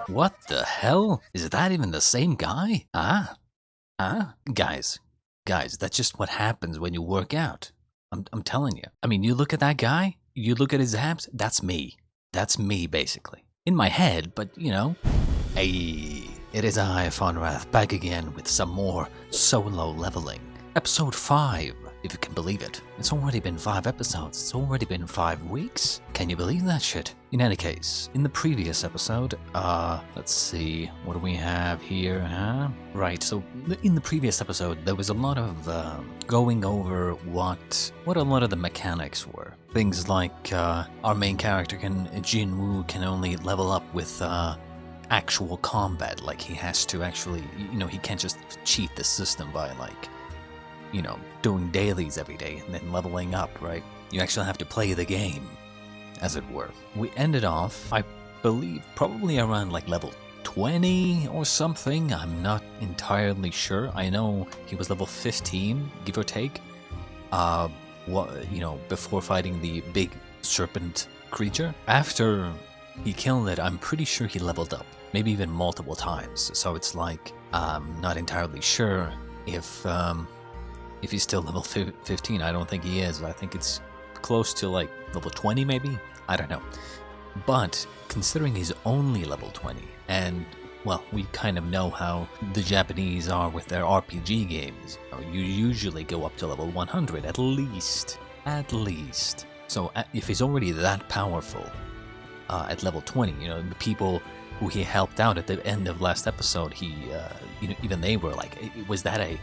What the hell? Is that even the same guy? Guys, that's just what happens when you work out. I'm telling you. I mean, you look at that guy, you look at his abs, that's me. That's me, basically. In my head, but you know. Hey, it is I, MrFonrath, back again with some more solo leveling. Episode 5, if you can believe it. It's already been 5 episodes, it's already been 5 weeks. Can you believe that shit? In any case, in the previous episode, let's see, what do we have here, huh? Right, so in the previous episode, there was a lot of going over what a lot of the mechanics were. Things like our main character, Jinwooooooo, can only level up with actual combat. Like he has to actually, you know, he can't just cheat the system by like, you know, doing dailies every day and then leveling up, right? You actually have to play the game, as it were. We ended off, I believe, probably around like level 20 or something. I'm not entirely sure. I know he was level 15, give or take. You know, before fighting the big serpent creature. After he killed it, I'm pretty sure he leveled up, maybe even multiple times. So it's like, I'm not entirely sure if he's still level 15. I don't think he is. I think it's close to like level 20 maybe? I don't know. But considering he's only level 20, and well, we kind of know how the Japanese are with their RPG games. You usually go up to level 100 at least. At least. So if he's already that powerful at level 20, you know, the people who he helped out at the end of last episode, he, you know, even they were like, was that a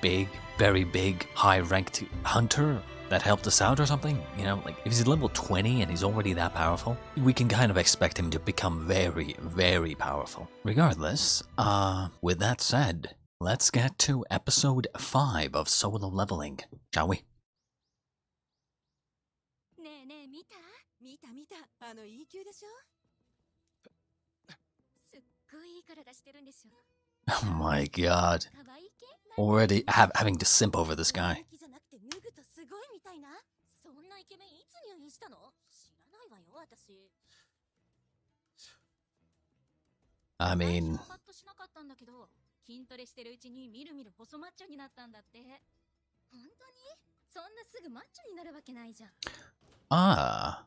big, very big, high-ranked hunter that helped us out or something? You know, like, if he's level 20 and he's already that powerful, we can kind of expect him to become very, very powerful. Regardless, with that said, let's get to episode 5 of solo leveling, shall we? Oh my god. Already having to simp over this guy. I mean... Ah,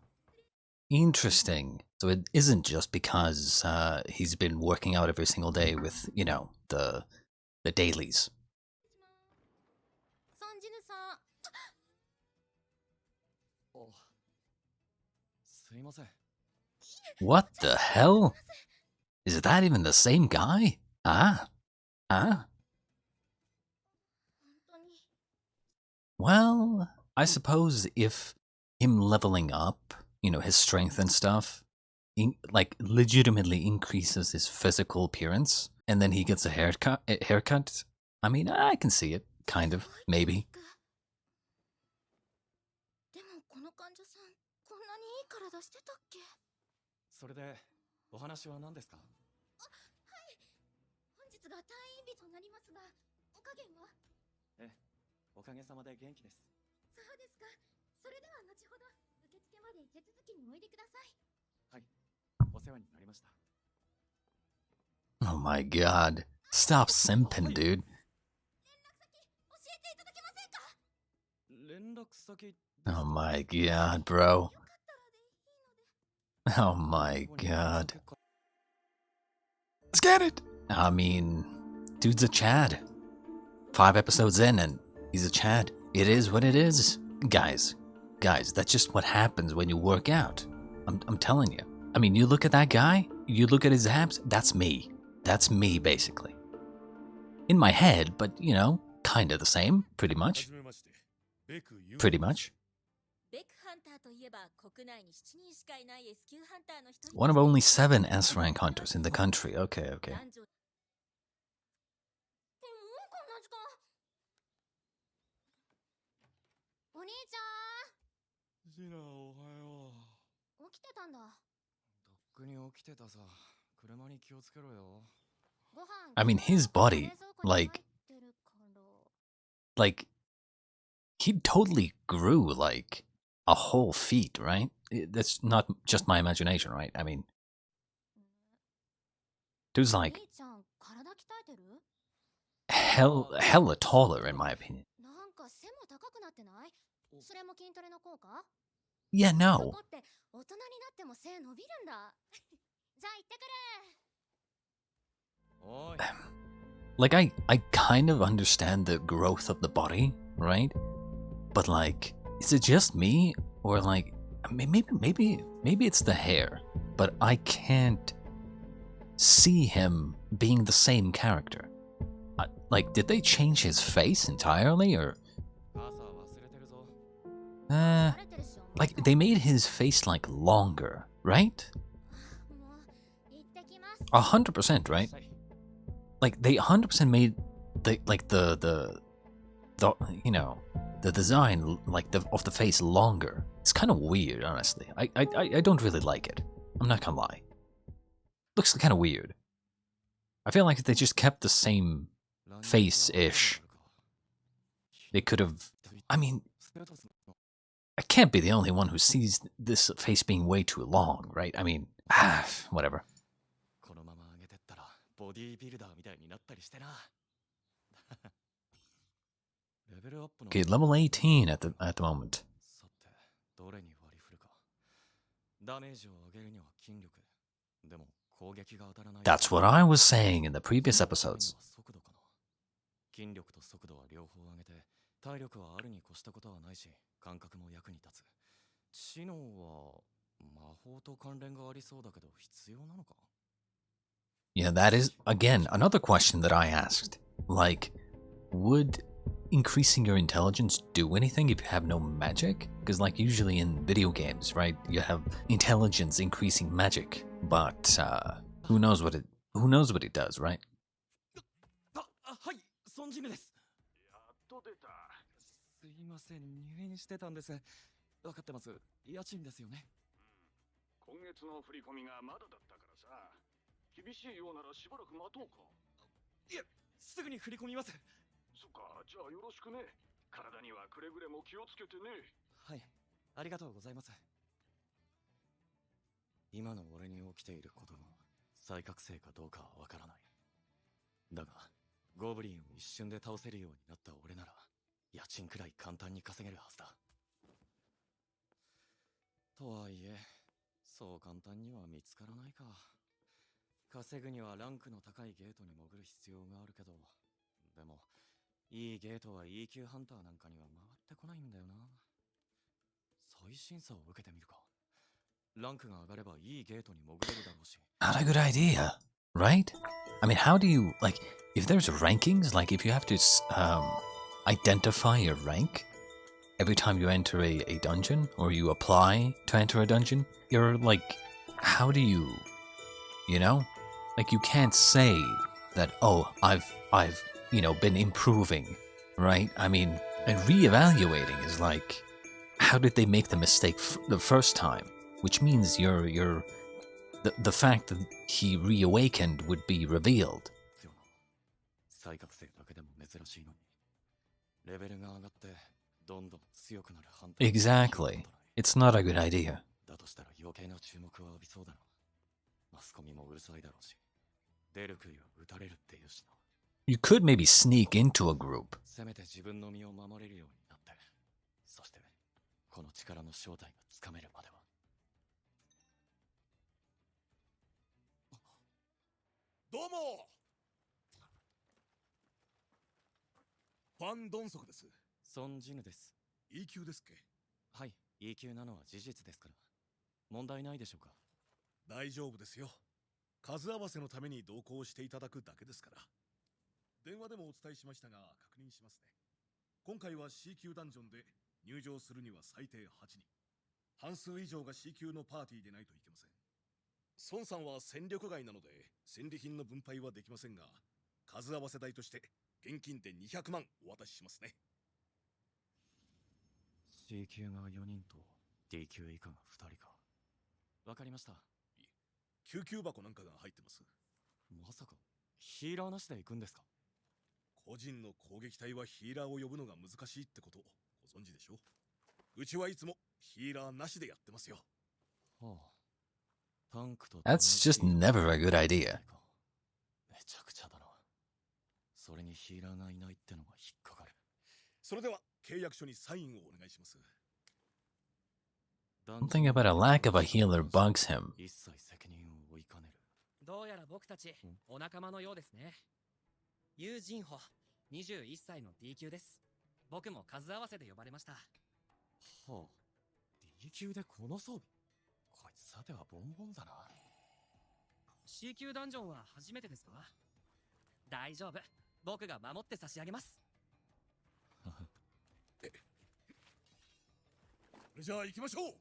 interesting. So it isn't just because he's been working out every single day with, you know, the dailies. What the hell? Is that even the same guy? Well, I suppose if him leveling up, you know, his strength and stuff, like legitimately increases his physical appearance, and then he gets a haircut, I mean, I can see it, kind of, maybe. Oh my god. Stop simping, dude. Oh my god, bro. Oh my god. Let's get it! I mean, dude's a Chad. 5 episodes in and he's a Chad. It is what it is. Guys, that's just what happens when you work out. I'm telling you. I mean, you look at that guy, you look at his abs, that's me. That's me, basically. In my head, but, you know, kind of the same, pretty much. Pretty much. One of only 7 S-rank hunters in the country. Okay. I mean, his body, like, he totally grew, like, a whole feet, right? that's not just my imagination, right? I mean, dude's like hella taller, in my opinion. Yeah, no. Like, I kind of understand the growth of the body, right? But like, is it just me, or like, maybe it's the hair, but I can't see him being the same character. Like, did they change his face entirely, or like they made his face like longer, right? 100%, right? Like they 100% made the you know, the design like of the face longer. It's kind of weird, honestly. I don't really like it. I'm not gonna lie. Looks kind of weird. I feel like if they just kept the same face-ish, they could have. I mean, I can't be the only one who sees this face being way too long, right? I mean, whatever. Okay, level 18 at the moment. That's what I was saying in the previous episodes. 筋力と速度は両方上げて、体力はあるに越したことはないし、感覚も役に立つ。知能は魔法と関連がありそうだけど必要なのか? Yeah, that is again another question that I asked. Like, would increasing your intelligence do anything if you have no magic? Because like usually in video games, right, you have intelligence increasing magic, but who knows what it does, right? はい、ソンジムです。やっと出た。すいません、入院してたんです。わかってます。家賃ですよね。今月の振り込みがまだだったからさ。厳しいようならしばらく待とうか。いや、すぐに振り込みます。そっか、じゃあよろしくね。体にはくれぐれも気をつけてね。はい、ありがとうございます。今の俺に起きていることが再覚醒かどうかはわからない。だが、ゴブリンを一瞬で倒せるようになった俺なら、家賃くらい簡単に稼げるはずだ。とはいえ、そう簡単には見つからないか。稼ぐにはランクの高いゲートに潜る必要があるけど、でも、いいゲートは E 級ハンターなんかには回ってこないんだよな。再審査を受けてみるか。ランクが上がればいいゲートに潜れるだろうし。Not a good idea, right? I mean, how do you, like, if there's rankings, like if you have to identify your rank every time you enter a dungeon or you apply to enter a dungeon, you're like, how do you know? Like you can't say that, oh, I've been improving, right? I mean, and reevaluating is like, how did they make the mistake the first time? Which means the fact that he reawakened would be revealed. Exactly. It's not a good idea. You could maybe sneak into a group. どうも。ファンドンソクです。ソンジヌです。E 級ですっけ？はい、E 級なのは事実ですから。問題ないでしょうか？大丈夫ですよ。数合わせのために同行していただくだけですから。電話でもお伝えしましたが確認しますね。今回は C 級ダンジョンで入場するには最低8人。半数以上が C 級のパーティーでないといけません。孫さんは戦力外なので戦利品の分配はできませんが、数合わせ代として現金で200万お渡ししますね。C 級が4人と D 級以下が2人か。わかりました。救急箱なんかが入ってます。まさかヒーラーなしで行くんですか？個人の攻撃隊はヒーラーを呼ぶのが難しいってことご存知でしょ？うちはいつもヒーラーなしでやってますよ。That's just never a good idea. めちゃくちゃだな。それにヒーラーがいないってのが引っかかる。それでは契約書にサインをお願いします。 Something about a lack of a healer bugs him. 一切責任を負いかねる。どうやら僕たちお仲間のようですね。ユージンホ、21歳の D 級です。僕も数合わせで呼ばれました。はあ、D 級でこの装備。こいつさてはボンボンだな。C 級ダンジョンは初めてですか？大丈夫。僕が守って差し上げます。じゃあ行きましょう。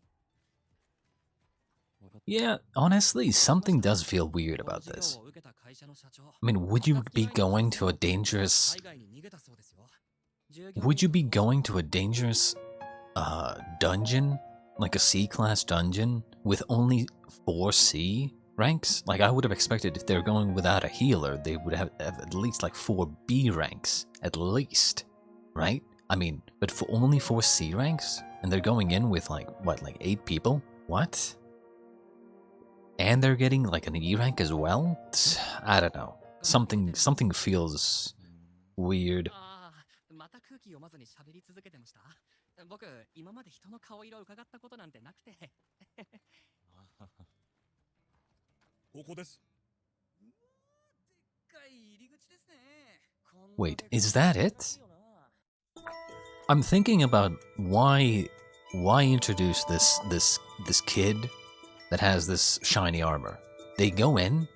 Yeah, honestly, something does feel weird about this. I mean, would you be going to a dangerous... Would you be going to a dangerous dungeon? Like a C-class dungeon? With only 4 C ranks? Like, I would have expected if they're going without a healer, they would have at least like 4 B ranks. At least. Right? I mean, but for only 4 C ranks? And they're going in with like, what, like 8 people? What? And they're getting like an E rank as well? I don't know. Something feels weird. また空気読まずに喋り続けてました。僕、今まで人の顔色を伺ったことなんてなくて。ここです。 Wait, is that it? I'm thinking about why introduce this kid that has this shiny armor. They go in,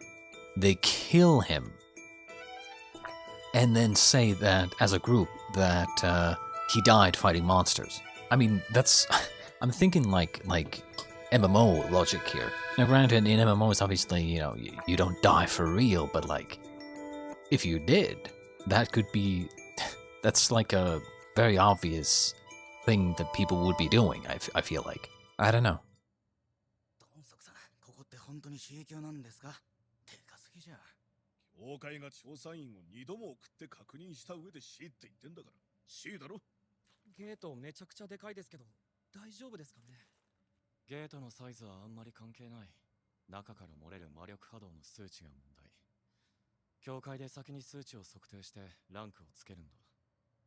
they kill him, and then say that as a group that he died fighting monsters. I mean, that's I'm thinking like MMO logic here. Now, granted, in MMOs, obviously, you know, you don't die for real, but like, if you did, that could be that's like a very obvious thing that people would be doing. I feel like. I don't know. 本当に C 級なんですか？でかすぎじゃ。協会が調査員を2度も送って確認した上で C って言ってんだから C だろ。ゲートめちゃくちゃでかいですけど大丈夫ですかね？ゲートのサイズはあんまり関係ない。中から漏れる魔力波動の数値が問題。協会で先に数値を測定してランクをつけるんだ。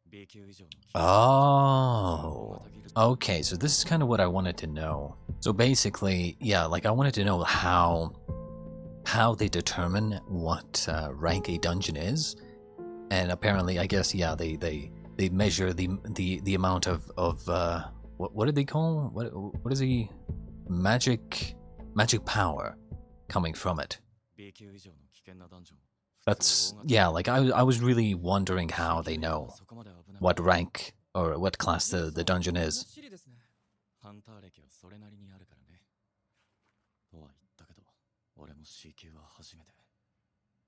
B 級以上の。Oh. Okay, so this is kind of what I wanted to know. So basically, yeah, like I wanted to know how they determine what rank a dungeon is, and apparently, I guess, yeah, they measure the amount of what did they call what is the magic power coming from it. That's yeah, like I was really wondering how they know what rank or what class the dungeon is. ハンター歴はそれなりにあるからね。とは言ったけど、俺も C 級は初めて。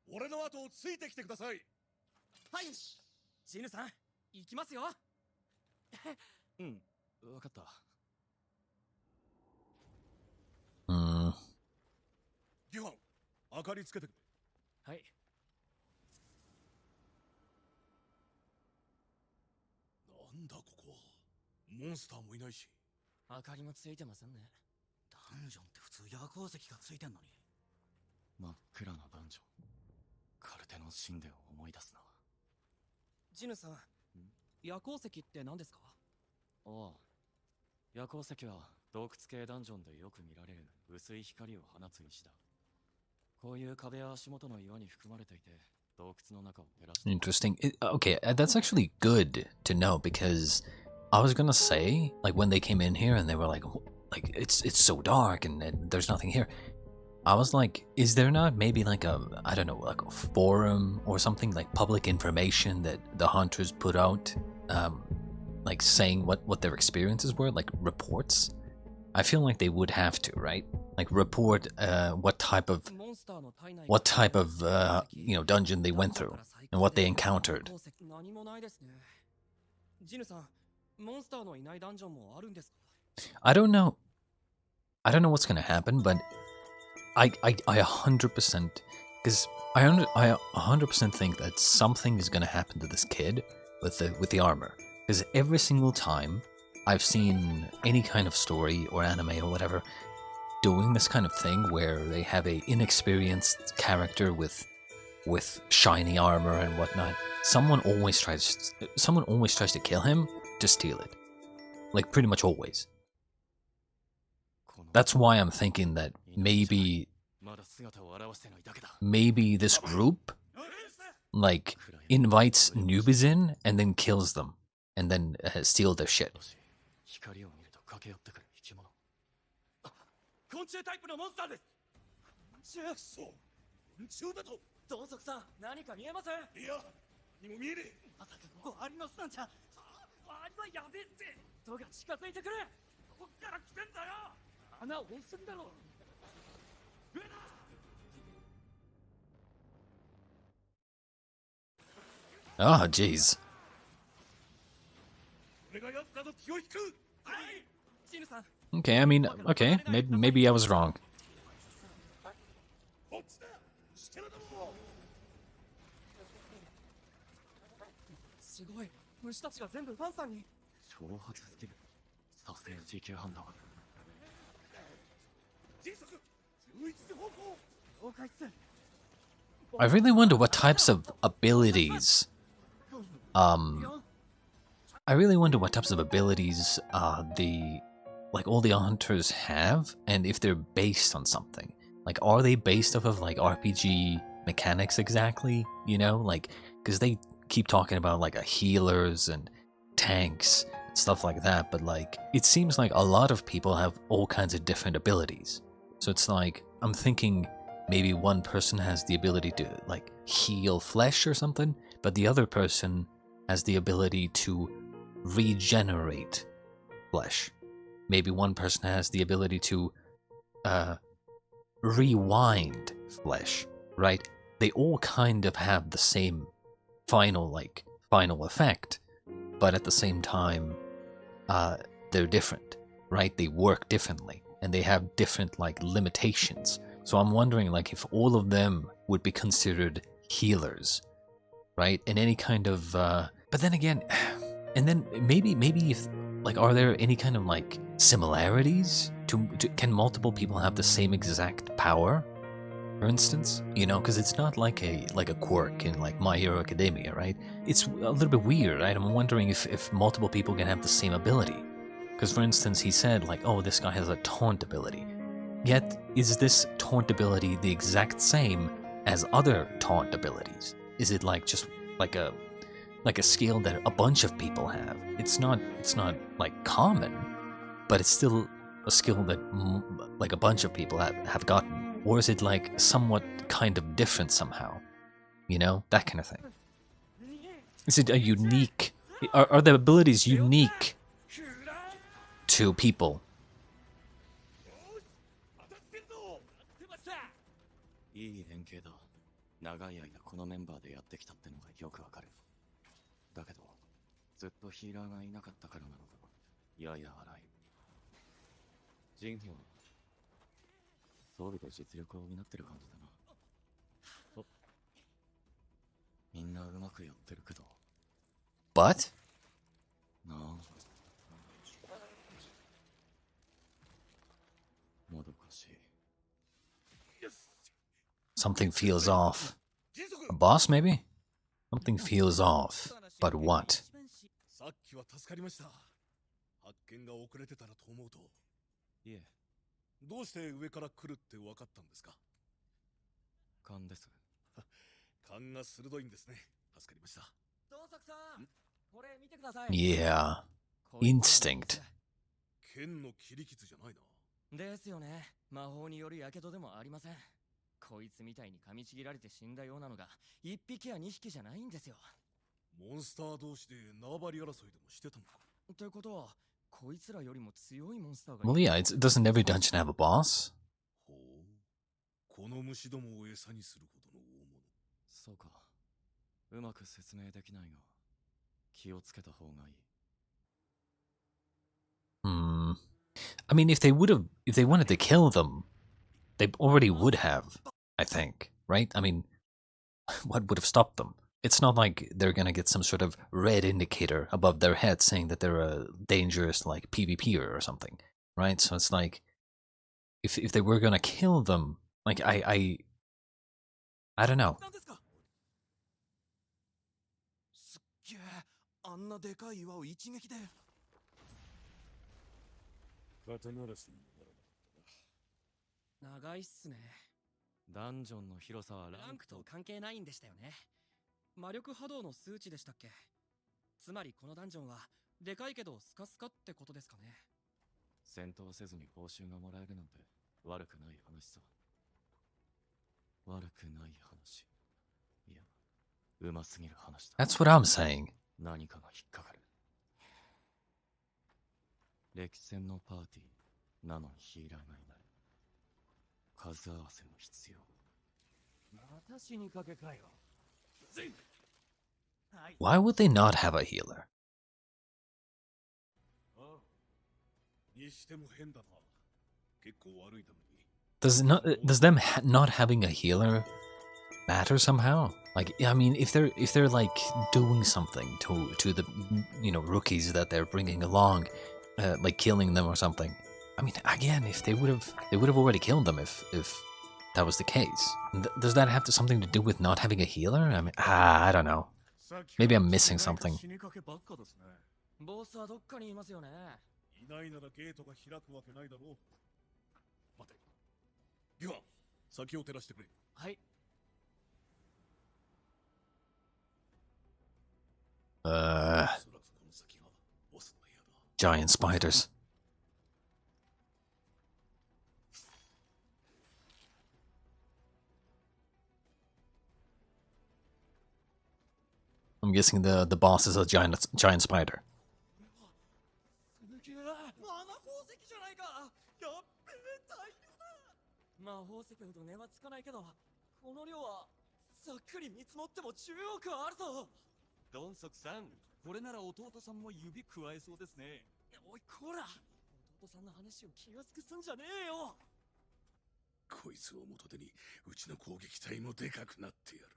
俺の後をついてきてください。はい。ジヌさん、行きますよ。うん、わかった。ギファン、明かりつけてくれ。はい。なんだここは。モンスターもいないし。 明かりもついてませんね。ダンジョンって普通夜光石がついてんのに。真っ暗なダンジョン。カルテの神殿を思い出すな。ジヌさん、夜光石って何ですか？ああ、夜光石は洞窟系ダンジョンでよく見られる薄い光を放つ石だ。こういう壁や足元の岩に含まれていて、洞窟の中を照らす。Interesting. Okay, that's actually good to know because I was gonna say, like, when they came in here and they were like it's so dark and there's nothing here. I was like, is there not maybe like I don't know, like a forum or something, like public information that the hunters put out, like saying what their experiences were, like reports? I feel like they would have to, right? Like report what type of you know, dungeon they went through and what they encountered. I don't know what's gonna happen, but I 100%, because I 100% think that something is gonna happen to this kid with the armor. Because every single time I've seen any kind of story or anime or whatever, doing this kind of thing where they have a inexperienced character with shiny armor and whatnot, someone always tries to kill him to steal it. Like pretty much always. That's why I'm thinking that maybe this group like invites newbies in and then kills them and then steal their shit. 昆虫タイプのモンスターです。そう。昆虫だと。同族さん、何か見えません？いや、何も見えねえ。まさかここアリの巣なんじゃ。アリはやべえって。人が近づいてくれ。こっから来てんだよ。穴を押すんだろ。上だ。Oh, jeez. 俺がやつらの気を引く。はい。チヌさん。 Okay, I mean, okay, maybe I was wrong. すごい、虫たちが全部ファンさんに。挑発スキル、さすが時給判断。迅速、11時方向。了解っす。 I really wonder what types of abilities, like all the hunters have, and if they're based on something. Like, are they based off of like RPG mechanics exactly? You know, like, because they keep talking about like healers and tanks and stuff like that, but like, it seems like a lot of people have all kinds of different abilities. So it's like, I'm thinking maybe one person has the ability to like heal flesh or something, but the other person has the ability to regenerate flesh. Maybe one person has the ability to rewind flesh, right? They all kind of have the same final effect, but at the same time, they're different, right? They work differently, and they have different like limitations. So I'm wondering like if all of them would be considered healers, right? In any kind of, but then again, and then maybe if like, are there any kind of like similarities to can multiple people have the same exact power, for instance? You know, because it's not like a quirk in like My Hero Academia, right? It's a little bit weird, right? I'm wondering if multiple people can have the same ability. Because for instance, he said like, oh, this guy has a taunt ability. Yet, is this taunt ability the exact same as other taunt abilities? Is it like just like a skill that a bunch of people have? It's not like common, but it's still a skill that like a bunch of people have gotten. Or is it like somewhat kind of different somehow? You know, that kind of thing. Is it a unique? Are the abilities unique to people? いい連携だ。長い間このメンバーでやってきたってのがよくわかる。だけど、ずっとヒーラーがいなかったからなのか、やや荒い。ジンホは装備で実力を補ってる感じだな。お、みんなうまくやってるけど。But? なあ。もどかしい。 Something feels off. A boss, maybe? Something feels off. But what? さっきは助かりました。発見が遅れてたらと思うと。いえ。どうして上から来るって分かったんですか？勘です。勘が鋭いんですね。助かりました。同作さん、これ見てください。Yeah. Instinct. 剣の切り傷じゃないな。ですよね。魔法による火傷でもありません。こいつみたいに噛みちぎられて死んだようなのが1匹や2匹じゃないんですよ。モンスター同士で縄張り争いでもしてたのか。ってことは、こいつらよりも強いモンスターが。 Well, yeah, doesn't every dungeon have a boss? ほう。この虫どもを餌にするほどの大物。そうか。うまく説明できないが、気をつけた方がいい。Hmm. I mean, if they wanted to kill them, they already would have, I think, right? I mean, what would have stopped them? It's not like they're gonna get some sort of red indicator above their head saying that they're a dangerous, like, PvPer or something, right? So it's like, if they were gonna kill them, like I don't know. なんですかすっげえあんなでかい岩を一撃で肩慣らしにならなかったな長いっすねダンジョンの広さはランクと関係ないんでしたよね魔力波動の数値でしたっけつまりこのダンジョンはでかいけどスカスカってことですかね戦闘せずに報酬がもらえるなんて悪くない話さ悪くない話いやうますぎる話だ That's what I'm saying. 何かが引っかかる歴戦のパーティーなのにヒーラーがいない数合わせも必要また死にかけかよ Why would they not have a healer? にしても変だな結構悪いために Does them not having a healer matter somehow? Like, I mean, if they're like doing something to the rookies that they're bringing along, like killing them or something. I mean, again, if they would have already killed them if that was the case. Does that have something to do with not having a healer? I mean, I don't know. Maybe I'm missing something. ボスはどっかにいますよねいないならゲートが開くわけないだろう待てギワン先を照らしてくれはい Giant spiders. I'm guessing the boss is a giant spider. 魔法石ほど値はつかないけどこの量はざっくり見積もっても10億はあるぞドンソクさんこれなら弟さんも指加えそうですねおいこら弟さんの話を気安くすんじゃねえよこいつを元手にうちの攻撃隊もでかくなってやる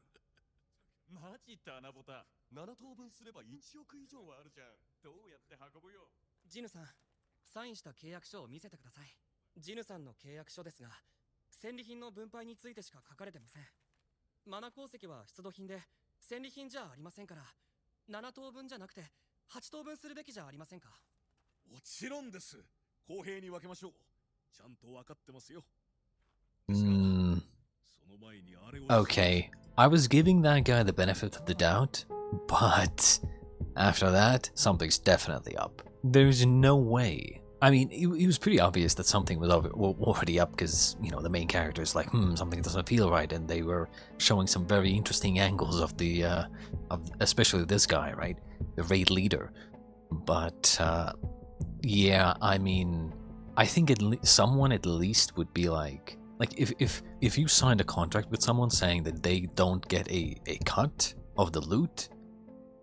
マジだなボタ7等分すれば1億以上はあるじゃんどうやって運ぶよジヌさんサインした契約書を見せてくださいジヌさんの契約書ですが戦利品の分配についてしか書かれてませんマナ鉱石は出土品で戦利品じゃありませんから7等分じゃなくて8等分するべきじゃありませんかもちろんです公平に分けましょうちゃんと分かってますよ Okay, I was giving that guy the benefit of the doubt, but after that, something's definitely up. There's no way. I mean, it was pretty obvious that something was already up because, the main character's like, something doesn't feel right, and they were showing some very interesting angles of especially this guy, right? The raid leader. But, yeah, I mean, I think someone at least would be like if you signed a contract with someone saying that they don't get a cut of the loot,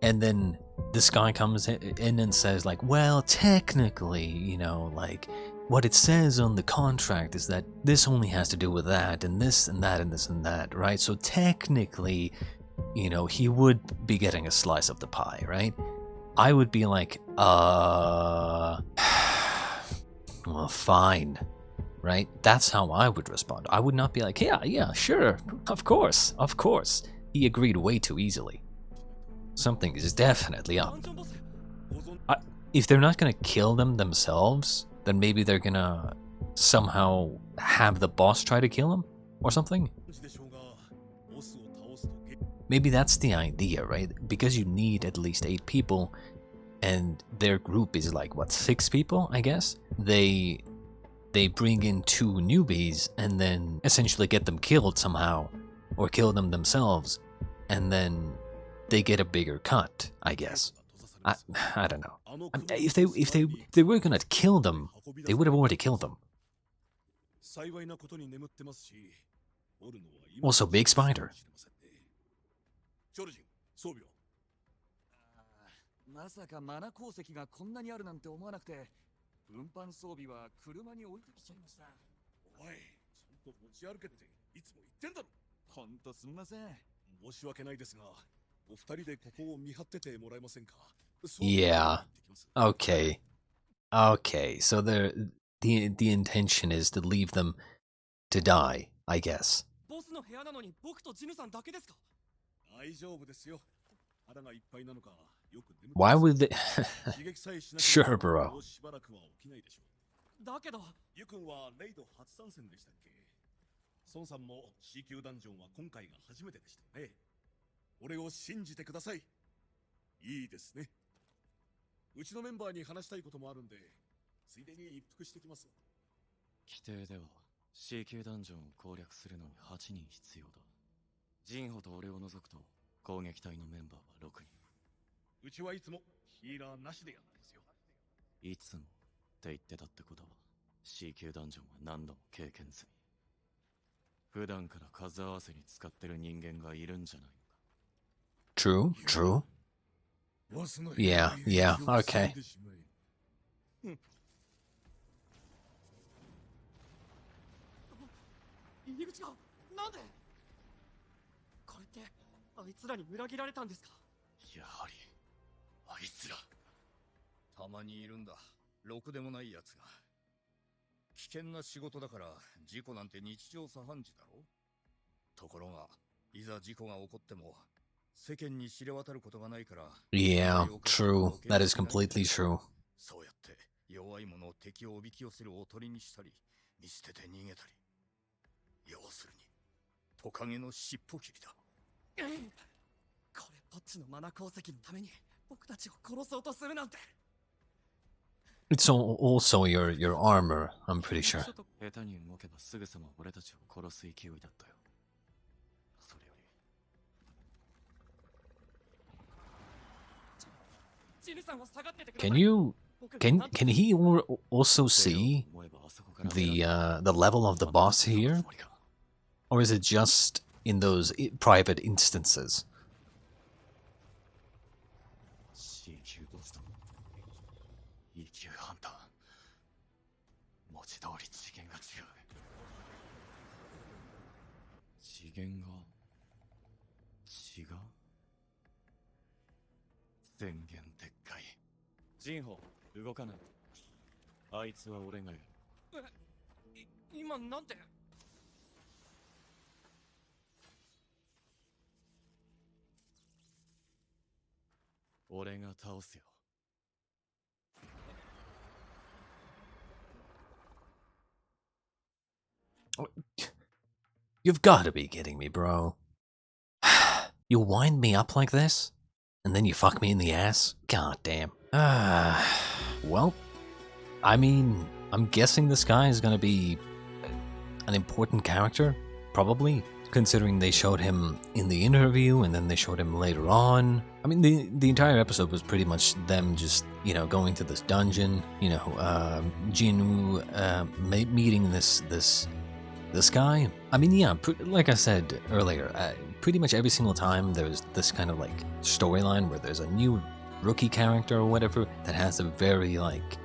and then this guy comes in and says like, well, technically, like what it says on the contract is that this only has to do with that and this and that and this and that, right? So technically, he would be getting a slice of the pie, right? I would be like, well, fine. Right? That's how I would respond. I would not be like, yeah, sure, of course. He agreed way too easily. Something is definitely up. If they're not gonna kill them themselves, then maybe they're gonna somehow have the boss try to kill him or something. Maybe that's the idea, right? Because you need at least 8 people, and their group is like, what, 6 people, I guess? They bring in 2 newbies and then essentially get them killed somehow, or kill them themselves, and then they get a bigger cut, I guess. I don't know. I mean, if they were gonna kill them, they would have already killed them. Also, big spider. まさかマナ鉱石がこんなにあるなんて思わなくて運搬装備は車に置いてきちゃいましたおいちゃんと持ち歩けっていつも言ってんだろほんとすんません申し訳ないですがお二人でここを見張っててもらえませんか Yeah. Okay. So the intention is to leave them to die, I guess. ボスの部屋なのに僕とジヌさんだけですか？大丈夫ですよ。腹がいっぱいなのか、よく眠って Why ます would they? 刺激さえしなけ Sure, れば bro. もうしばらくは起きないでしょう。だけど、ユ君はレイド初参戦でしたっけ？孫さんも C 級ダンジョンは今回が初めてでしたよね。俺を信じてください。いいですね。うちのメンバーに話したいこともあるんで、ついでに一服してきます。規定では C 級ダンジョンを攻略するのに8人必要だ。ジンホと俺を除くと攻撃隊のメンバーは6人。うちはいつもヒーラーなしでやるんですよ。いつもって言ってたってことは C 級ダンジョンは何度も経験済み。普段から数合わせに使ってる人間がいるんじゃないのか。 True, true. Yeah, yeah, okay. 入り口がなんで？これってあいつらに裏切られたんですか？やはりあいつら。たまにいるんだ。ろくでもない奴が。危険な仕事だから事故なんて日常茶飯事だろ。ところがいざ事故が起こっても世間に知れ渡ることがないから。 Yeah, true. That is completely true. そうやって弱い者を敵をおびき寄せるおとりにしたり見捨てて逃げたり。要するにトカゲの尻尾切りだ。これっぽっちのマナ鉱石のために僕たちを殺そうとするなんて。 It's also your armor, I'm pretty sure. 下手に動けばすぐさま俺たちを殺す勢いだったよ。それより。ジヌさんは下がっててください。 Can you can he also see the level of the boss here, or is it just in those private instances? C 級ボスと E 級ハンター、文字通り次元が違う。次元が違う。宣言でっかい。ジンホ、動かない。あいつは俺がやる。今なんて？俺が倒すよ。You've got to be kidding me, bro. You wind me up like this, and then you fuck me in the ass? God damn. Well, I mean, I'm guessing this guy is gonna be an important character, probably, considering they showed him in the interview and then they showed him later on. I mean, the entire episode was pretty much them just, you know, going to this dungeon, you know, Jinwooooooo meeting this guy. I mean, yeah, like I said earlier, pretty much every single time there's this kind of like storyline where there's a new rookie character or whatever that has a very like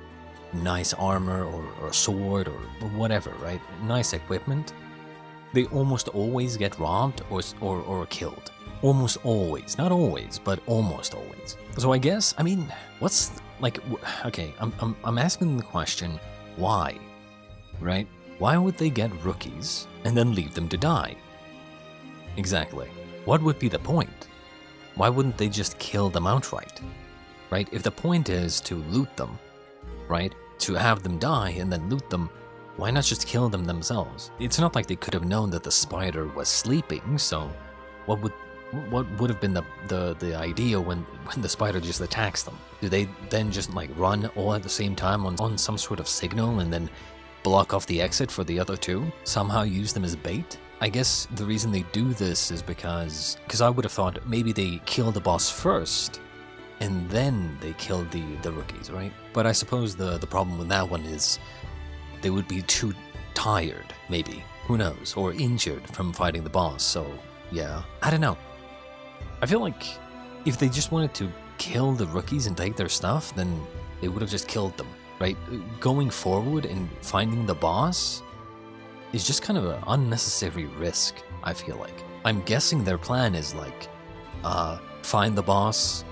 nice armor or sword or whatever, right? Nice equipment. They almost always get robbed or killed. Almost always. Not always, but almost always. So I guess, I mean, what's like, okay, I'm asking the question, why? Right? Why would they get rookies and then leave them to die? Exactly. What would be the point? Why wouldn't they just kill them outright? Right? If the point is to loot them, right? To have them die and then loot them, why not just kill them themselves? It's not like they could have known that the spider was sleeping, so what would have been the idea when the spider just attacks them? Do they then just like run all at the same time on some sort of signal and then block off the exit for the other two? Somehow use them as bait? I guess the reason they do this is because I would have thought maybe they kill the boss first and then they kill the rookies, right? But I suppose the problem with that one is they would be too tired, maybe. Who knows? Or injured from fighting the boss, so yeah. I don't know. I feel like if they just wanted to kill the rookies and take their stuff, then they would have just killed them, right? Going forward and finding the boss is just kind of an unnecessary risk, I feel like. I'm guessing their plan is like, find the boss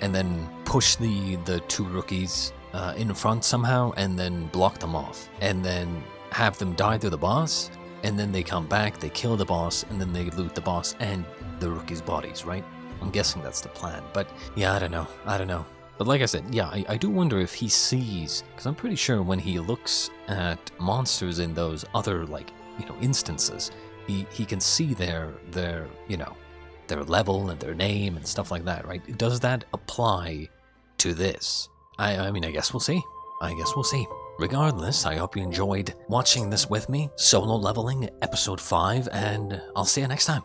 and then push the two rookies in front somehow and then block them off. And then have them die to the boss. And then they come back, they kill the boss, and then they loot the boss and the rookies' bodies, right? I'm guessing that's the plan. But yeah, I don't know. But like I said, yeah, I do wonder if he sees, because I'm pretty sure when he looks at monsters in those other, like, instances, he can see their level and their name and stuff like that, right? Does that apply to this? I mean, I guess we'll see. Regardless, I hope you enjoyed watching this with me, Solo Leveling Episode 5, and I'll see you next time.